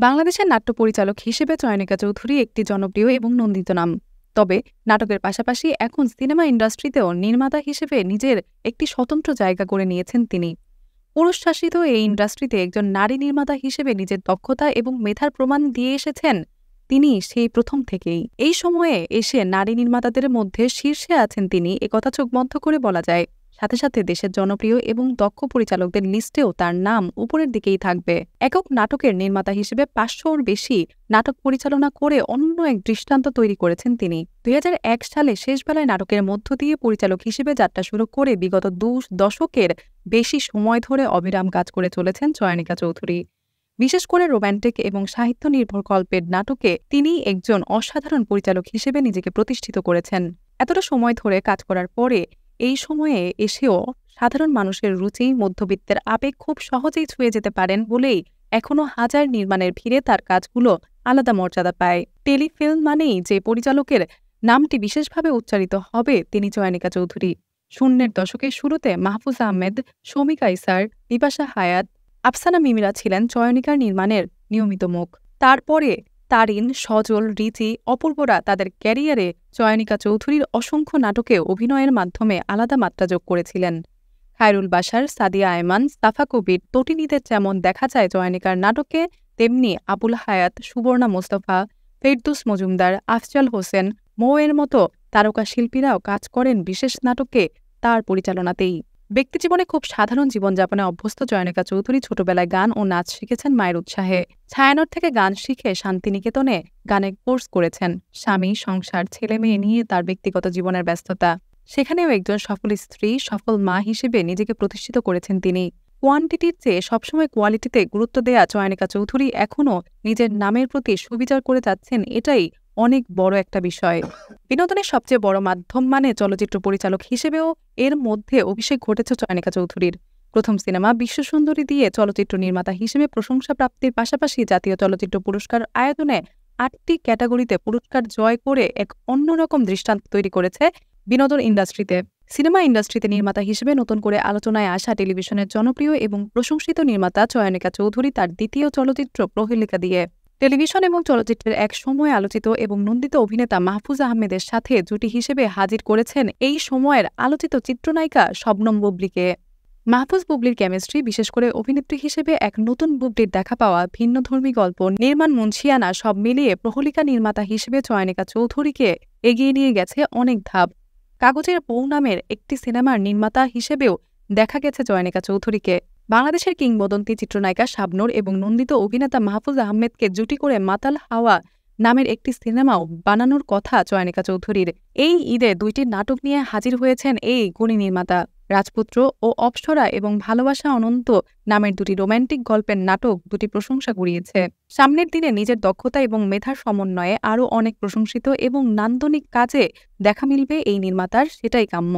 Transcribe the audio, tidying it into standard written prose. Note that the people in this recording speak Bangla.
বাংলাদেশের নাট্য পরিচালক হিসেবে চয়নিকা চৌধুরী একটি জনপ্রিয় এবং নন্দিত নাম। তবে নাটকের পাশাপাশি এখন সিনেমা ইন্ডাস্ট্রিতেও নির্মাতা হিসেবে নিজের একটি স্বতন্ত্র জায়গা করে নিয়েছেন তিনি। পুরুষশাসিত এই ইন্ডাস্ট্রিতে একজন নারী নির্মাতা হিসেবে নিজের দক্ষতা এবং মেধার প্রমাণ দিয়ে এসেছেন তিনি সেই প্রথম থেকেই। এই সময়ে এসে নারী নির্মাতাদের মধ্যে শীর্ষে আছেন তিনি, একথা চোখ বন্ধ করে বলা যায়। সাথে সাথে দেশের জনপ্রিয় এবং দক্ষ পরিচালকদের লিস্টেও তার নাম উপরের দিকেই থাকবে। একক নাটকের নির্মাতা হিসেবে ৫০০-র বেশি নাটক পরিচালনা করে অন্য এক দৃষ্টান্ত তৈরি করেছেন তিনি। ২০০১ সালে শেষবেলায় নাটকের মধ্য দিয়ে পরিচালক হিসেবে যাত্রা শুরু করে বিগত ২ দশকের বেশি সময় ধরে অবিরাম কাজ করে চলেছেন চয়নিকা চৌধুরী। বিশেষ করে রোম্যান্টিক এবং সাহিত্য নির্ভর গল্পের নাটকে তিনি একজন অসাধারণ পরিচালক হিসেবে নিজেকে প্রতিষ্ঠিত করেছেন। এতটা সময় ধরে কাজ করার পরে এই সময়ে এসেও সাধারণ মানুষের রুচি, মধ্যবিত্তের আবেগ খুব সহজেই ছুঁয়ে যেতে পারেন বলেই এখনও হাজার নির্মাণের ভিড়ে তার কাজগুলো আলাদা মর্যাদা পায়। টেলিফিল্ম মানেই যে পরিচালকের নামটি বিশেষভাবে উচ্চারিত হবে তিনি চয়নিকা চৌধুরী। শূন্যের দশকের শুরুতে মাহফুজ আহমেদ, শমিকা ইসার, বিপাশা হায়াত, আফসানা মিমিরা ছিলেন চয়নিকার নির্মাণের নিয়মিত মুখ। তারপরে তারিন, সজল, রিচি, অপূর্বরা তাদের ক্যারিয়ারে চয়নিকা চৌধুরীর অসংখ্য নাটকে অভিনয়ের মাধ্যমে আলাদা মাত্রা যোগ করেছিলেন। খায়রুল বাশার, সাদিয়া আয়মান, সাফা কবির, তটিনীদের যেমন দেখা যায় চয়নিকার নাটকে, তেমনি আবুল হায়াত, সুবর্ণা মোস্তফা, ফেরদৌস মজুমদার, আফজাল হোসেন, মৌয়ের মতো তারকা শিল্পীরাও কাজ করেন বিশেষ নাটকে তার পরিচালনাতেই। ব্যক্তিজীবনে খুব সাধারণ জীবনযাপনে অভ্যস্ত চয়নিকা চৌধুরী ছোটবেলায় গান ও নাচ শিখেছেন মায়ের উৎসাহে। ছায়ানট থেকে গান শিখে শান্তিনিকেতনে গানের কোর্স করেছেন। স্বামী, সংসার, ছেলেমেয়ে নিয়ে তার ব্যক্তিগত জীবনের ব্যস্ততা, সেখানেও একজন সফল স্ত্রী, সফল মা হিসেবে নিজেকে প্রতিষ্ঠিত করেছেন তিনি। কোয়ান্টিটির চেয়ে সবসময় কোয়ালিটিতে গুরুত্ব দেয়া চয়নিকা চৌধুরী এখনও নিজের নামের প্রতি সুবিচার করে যাচ্ছেন, এটাই অনেক বড় একটা বিষয়। বিনোদনের সবচেয়ে বড় মাধ্যম মানে চলচ্চিত্র পরিচালক হিসেবেও এর মধ্যে অভিষেক ঘটেছে চয়নিকা চৌধুরীর। প্রথম সিনেমা বিশ্বসুন্দরী দিয়ে চলচ্চিত্র নির্মাতা হিসেবে প্রশংসা প্রাপ্তির পাশাপাশি জাতীয় চলচ্চিত্র পুরস্কার আয়োজনে ৮টি ক্যাটাগরিতে পুরস্কার জয় করে এক অন্যরকম দৃষ্টান্ত তৈরি করেছে বিনোদন ইন্ডাস্ট্রিতে। সিনেমা ইন্ডাস্ট্রিতে নির্মাতা হিসেবে নতুন করে আলোচনায় আসা টেলিভিশনের জনপ্রিয় এবং প্রশংসিত নির্মাতা চয়নিকা চৌধুরী তার দ্বিতীয় চলচ্চিত্র প্রহেলিকা দিয়ে টেলিভিশন এবং চলচ্চিত্রের এক সময় আলোচিত এবং নন্দিত অভিনেতা মাহফুজ আহমেদের সাথে জুটি হিসেবে হাজির করেছেন এই সময়ের আলোচিত চিত্রনায়িকা শবনম বুবলীকে। মাহফুজ বুবলীর কেমিস্ট্রি, বিশেষ করে অভিনেত্রী হিসেবে এক নতুন বুবলীর দেখা পাওয়া, ভিন্নধর্মী গল্প, নির্মাণ মুন্সিয়ানা সব মিলিয়ে প্রহেলিকা নির্মাতা হিসেবে চয়নিকা চৌধুরীকে এগিয়ে নিয়ে গেছে অনেক ধাপ। কাগজের বউ নামের একটি সিনেমার নির্মাতা হিসেবেও দেখা গেছে চয়নিকা চৌধুরীকে। বাংলাদেশের কিংবদন্তি চিত্রনায়িকা শাবনূর এবং নন্দিত অভিনেতা মাহফুজ আহমেদকে জুটি করে মাতাল হাওয়া নামের একটি সিনেমাও বানানোর কথা চয়নিকা চৌধুরীর। এই ঈদে ২টি নাটক নিয়ে হাজির হয়েছেন এই গুণী নির্মাতা। রাজপুত্র ও অপ্সরা এবং ভালোবাসা অনন্ত নামের ২টি রোম্যান্টিক গল্পের নাটক ২টি প্রশংসা কুড়িয়েছে। সামনের দিনে নিজের দক্ষতা এবং মেধার সমন্বয়ে আরও অনেক প্রশংসিত এবং নান্দনিক কাজে দেখা মিলবে এই নির্মাতার, সেটাই কাম্য।